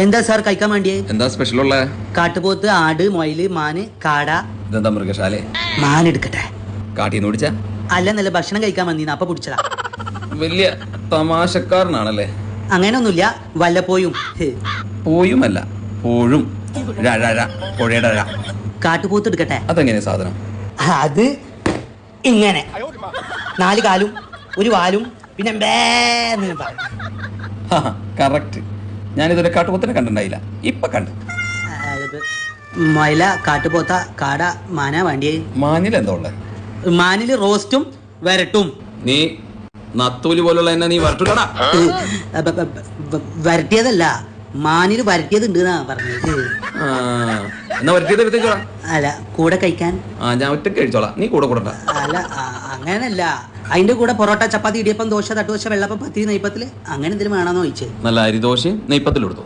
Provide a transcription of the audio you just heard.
എന്താ സാർ കഴിക്കാൻ വേണ്ടിയേ? എന്താ സ്പെഷ്യൽ ഉള്ള? കാട്ടുപോത്ത്, ആട്, മൊയില്, മാന്, കാട. ഇതെന്താ മൃഗശാലേ? മാൻ എടുക്കട്ടെ. കാട്ടീന്ന് പിടിച്ച? അല്ല, നല്ല ഭക്ഷണം കഴിക്കാൻ വന്നീന്ന് അപ്പൊ പിടിച്ചതാ. വലിയ തമാശക്കാരനാണല്ലേ? അങ്ങനെയൊന്നുമില്ല, വല്ലപ്പോയും. പോയുമല്ല, പോഴും. പുഴയുടെ ഴ. കാട്ടുപോത്ത് എടുക്കട്ടെ. അതെങ്ങനെയാ സാധനം? അത് ഇങ്ങനെ 4 കാലും 1 വാലും പിന്നെ കറക്റ്റ്. ഞാനിതൊരു കാട്ടുപോത്തിനെ കണ്ടിട്ടുണ്ടായില്ല, ഇപ്പൊ കണ്ടു. മൊയില, കാട്ടുപോത്ത, കാട, മാന വേണ്ടിയേ? മാനിൽ എന്താ ഉള്ളേ? മാനില് റോസ്റ്റും വരട്ടും. നീ നത്തൂല് പോലുള്ള എന്നെ നീ വരട്ടൂടാ. വരട്ടിയതല്ല, മാനില് വരട്ടിയത് ഉണ്ട് പറഞ്ഞത്. എന്നാ വരട്ടിയത് എടുത്തേക്കോളാം. അല്ല, കൂടെ കഴിക്കാൻ. ഞാൻ ഒറ്റക്ക് കഴിച്ചോളാം, നീ കൂടെ കൂടണ്ട. അല്ല, അങ്ങനല്ല. അതിന്റെ കൂടെ പൊറോട്ട, ചപ്പാത്തി, ഇടിയപ്പം, ദോശ, തട്ടുദോശ, വെള്ളപ്പം, പത്തിരി, നെയ്പ്പത്തില് അങ്ങനെ എന്തെങ്കിലും വേണമെന്ന് ചോദിച്ചേ. നല്ല അരിദോശയും നെയ്പ്പത്തിലെടുത്തു.